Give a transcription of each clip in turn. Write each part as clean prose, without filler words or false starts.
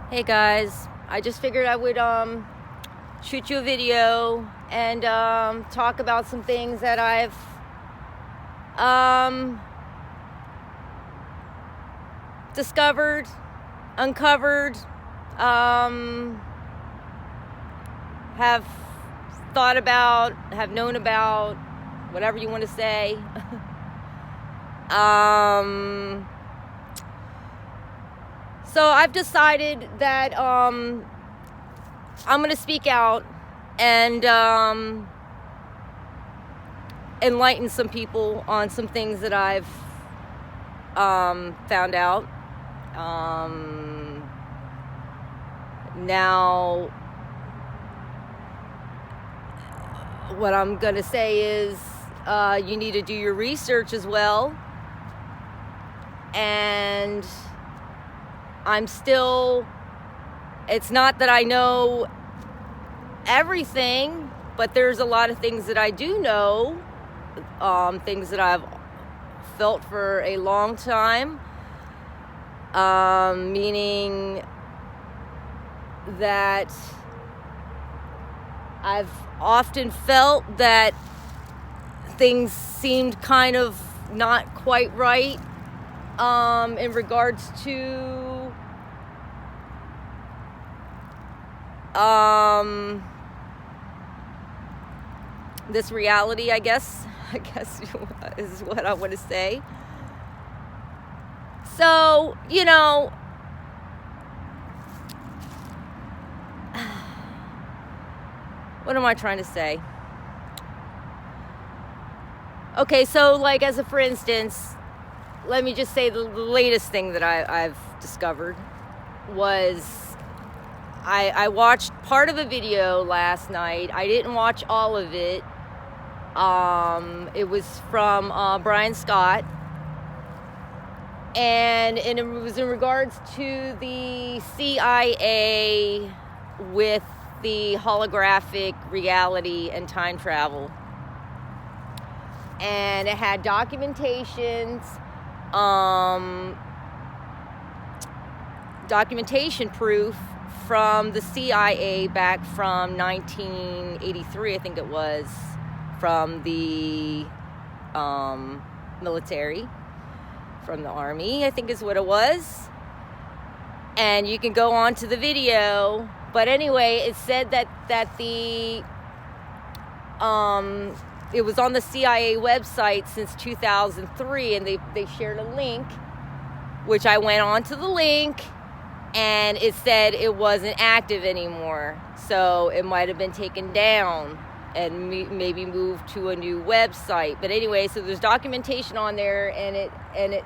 Hey guys, I just figured I would shoot you a video and talk about some things that I've discovered, uncovered, have thought about, have known about, whatever you want to say. So I've decided that I'm going to speak out and enlighten some people on some things that I've found out. Now, what I'm going to say is you need to do your research as well. And it's not that I know everything, but there's a lot of things that I do know, things that I've felt for a long time, meaning that I've often felt that things seemed kind of not quite right in regards to this reality, I guess is what I want to say. So, what am I trying to say? Okay, so like for instance, let me just say the latest thing that I've discovered was I watched part of a video last night. I didn't watch all of it. It was from Brian Scott, and it was in regards to the CIA with the holographic reality and time travel. And it had documentation proof from the CIA back from 1983, I think it was, from the military, from the Army, I think is what it was. And you can go on to the video. But anyway, it said that the it was on the CIA website since 2003, and they shared a link, which I went on to the link, and it said it wasn't active anymore. So it might have been taken down and maybe moved to a new website. But anyway, so there's documentation on there, and it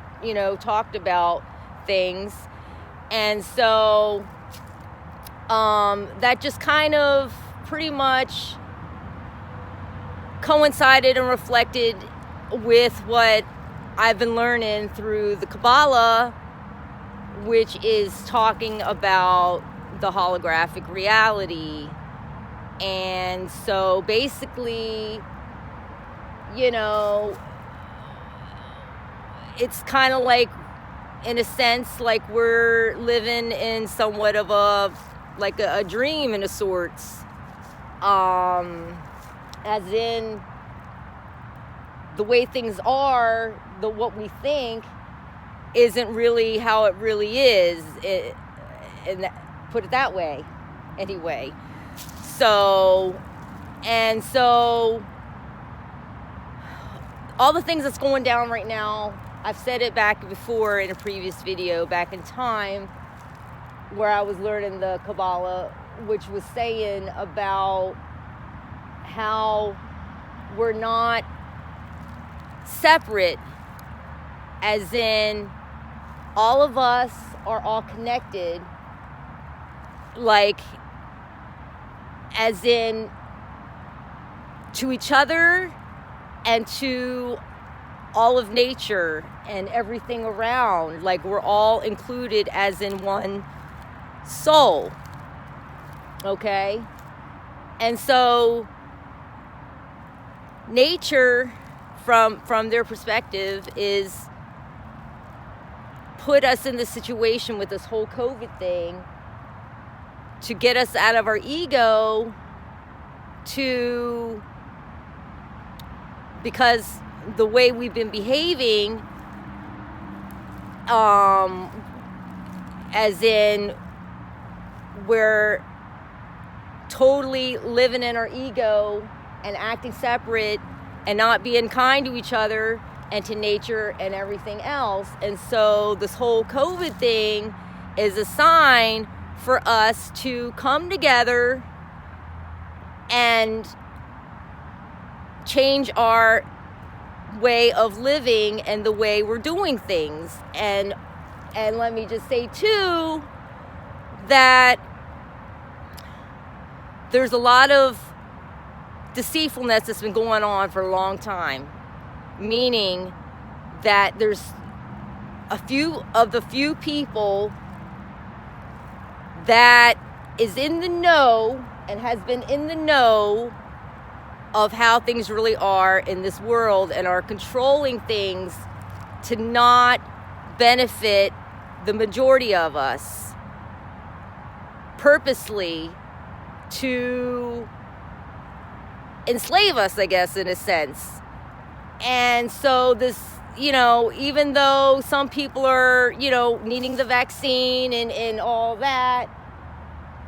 talked about things. And so that just kind of pretty much coincided and reflected with what I've been learning through the Kabbalah, which is talking about the holographic reality. And so basically, it's kind of like, in a sense, like we're living in somewhat of a dream in a sorts. As in, the way things are, what we think isn't really how it really is. Put it that way, anyway. So all the things that's going down right now, I've said it back before in a previous video, back in time, where I was learning the Kabbalah, which was saying about how we're not separate, as in all of us are all connected, like as in to each other and to all of nature and everything around. Like we're all included as in one soul. Okay? And so nature, from their perspective, is put us in this situation with this whole COVID thing to get us out of our ego because the way we've been behaving, as in we're totally living in our ego and acting separate and not being kind to each other and to nature and everything else. And so this whole COVID thing is a sign for us to come together and change our way of living and the way we're doing things. And let me just say too that there's a lot of deceitfulness that's been going on for a long time, meaning that there's a few people that is in the know and has been in the know of how things really are in this world and are controlling things to not benefit the majority of us, purposely to enslave us, I guess, in a sense. And so this, even though some people are, needing the vaccine and all that,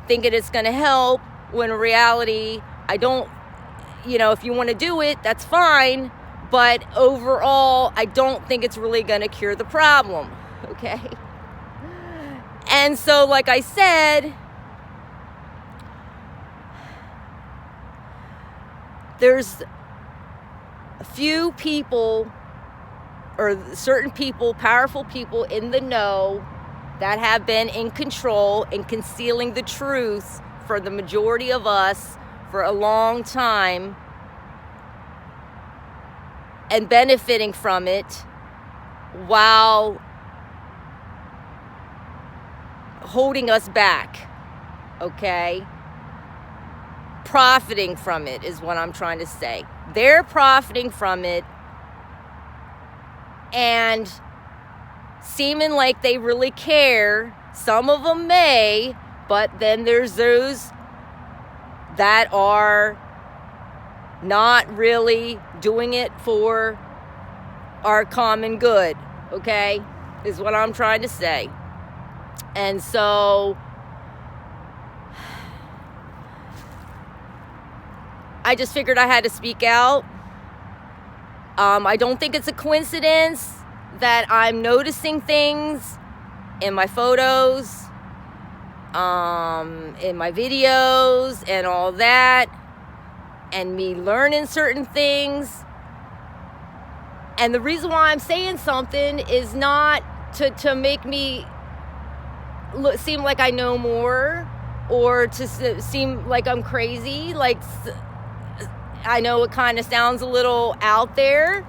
thinking it's going to help, when in reality, I don't, if you want to do it, that's fine. But overall, I don't think it's really going to cure the problem. Okay. And so, like I said, there's a few people, or certain people, powerful people in the know that have been in control and concealing the truth for the majority of us for a long time and benefiting from it while holding us back, okay? Profiting from it is what I'm trying to say. They're profiting from it and seeming like they really care. Some of them may, but then there's those that are not really doing it for our common good, okay? Is what I'm trying to say. And so I just figured I had to speak out. I don't think it's a coincidence that I'm noticing things in my photos, in my videos and all that, and me learning certain things. And the reason why I'm saying something is not to make me seem like I know more or to seem like I'm crazy. Like, I know it kind of sounds a little out there,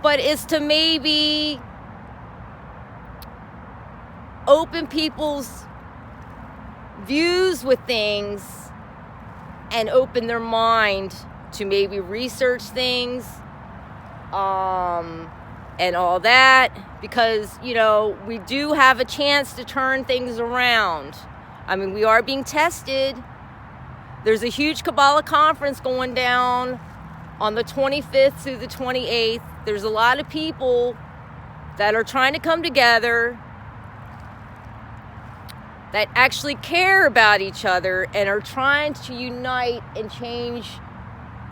but it's to maybe open people's views with things and open their mind to maybe research things and all that, because we do have a chance to turn things around. I mean, we are being tested. There's a huge Kabbalah conference going down on the 25th through the 28th. There's a lot of people that are trying to come together, that actually care about each other and are trying to unite and change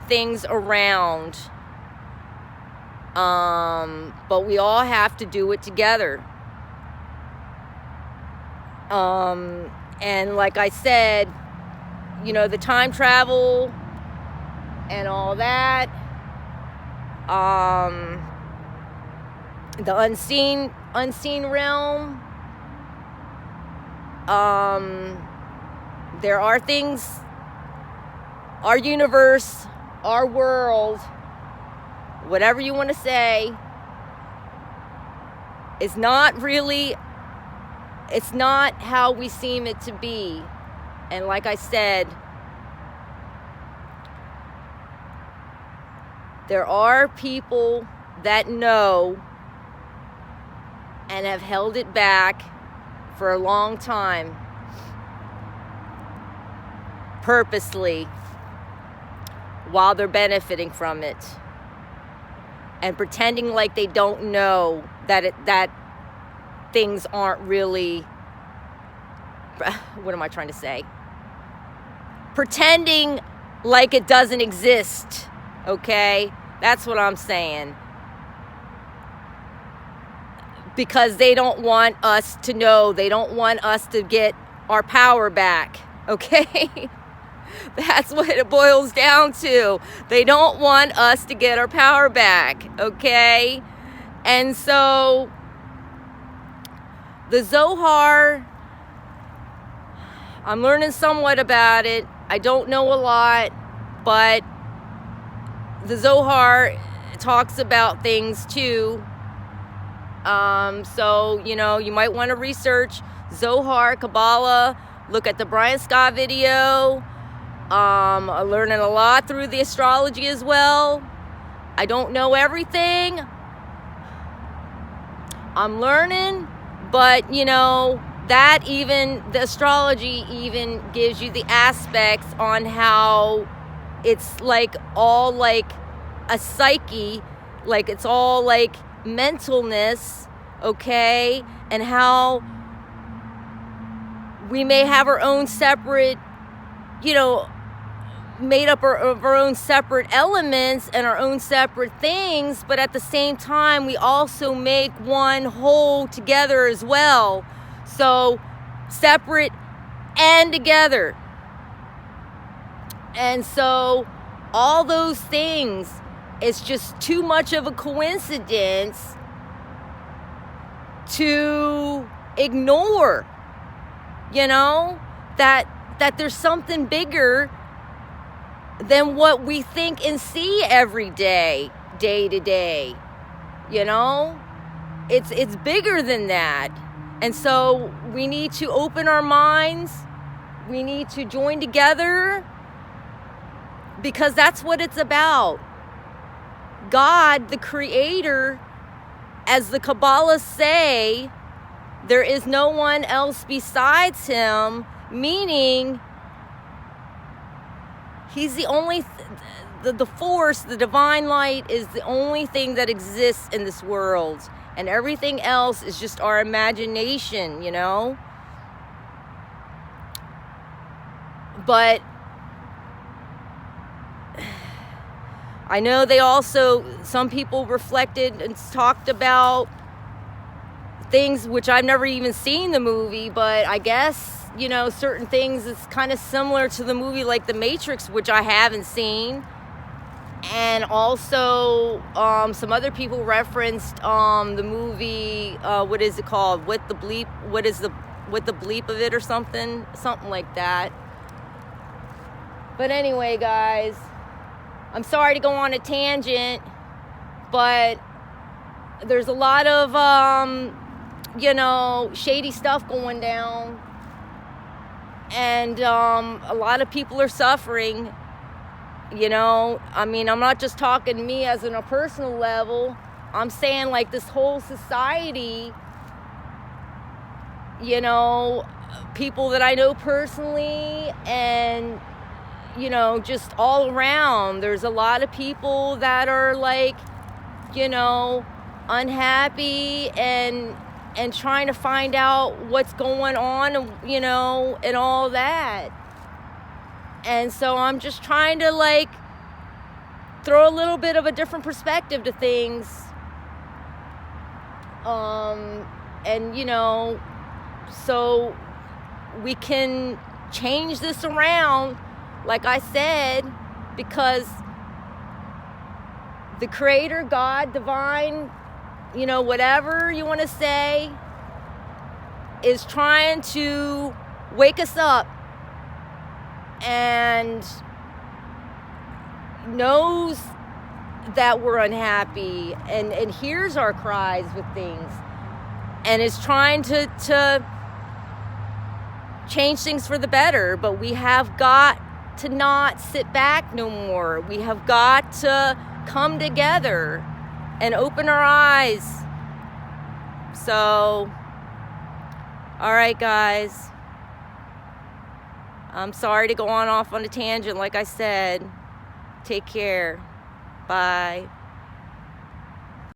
things around. But we all have to do it together. And like I said, the time travel and all that, the unseen realm, there are things, our universe, our world, whatever you want to say, it's not how we seem it to be. And like I said, there are people that know and have held it back for a long time. purposely while they're benefiting from it, and pretending like they don't know that things aren't really, what am I trying to say? Pretending like it doesn't exist, okay? That's what I'm saying. Because they don't want us to know. They don't want us to get our power back, okay? That's what it boils down to. They don't want us to get our power back, okay? And so the Zohar, I'm learning somewhat about it. I don't know a lot, but the Zohar talks about things too. So, you know, you might want to research Zohar, Kabbalah, look at the Brian Scott video. I'm learning a lot through the astrology as well. I don't know everything. I'm learning, but, you know, that even, the astrology even gives you the aspects on how it's like all like a psyche, like it's all like mentalness, okay? And how we may have our own separate, you know, made up of our own separate elements and our own separate things, but at the same time, we also make one whole together as well. So, separate and together. And so, all those things, it's just too much of a coincidence to ignore, you know, that there's something bigger than what we think and see every day, day to day. You know, it's bigger than that. And so we need to open our minds. We need to join together, because that's what it's about. God, the Creator, as the Kabbalah say, there is no one else besides Him, meaning He's the only, the force, the divine light is the only thing that exists in this world. And everything else is just our imagination, you know? But I know they also, some people reflected and talked about things which I've never even seen the movie, but I guess, you know, certain things is kind of similar to the movie like The Matrix, which I haven't seen. And also some other people referenced the movie, what is it called? With the bleep of it or something like that. But anyway, guys, I'm sorry to go on a tangent, but there's a lot of, you know, shady stuff going down. And a lot of people are suffering, you know. I mean, I'm not just talking me as on a personal level. I'm saying like this whole society, you know, people that I know personally and, you know, just all around. There's a lot of people that are like, you know, unhappy and trying to find out what's going on, you know, and all that. And so I'm just trying to like throw a little bit of a different perspective to things. And, you know, so we can change this around, like I said, because the Creator, God, divine, you know, whatever you want to say, is trying to wake us up and knows that we're unhappy and hears our cries with things and is trying to change things for the better. But we have got to not sit back no more. We have got to come together and open our eyes. So, all right, guys. I'm sorry to go off on a tangent, like I said. Take care. Bye.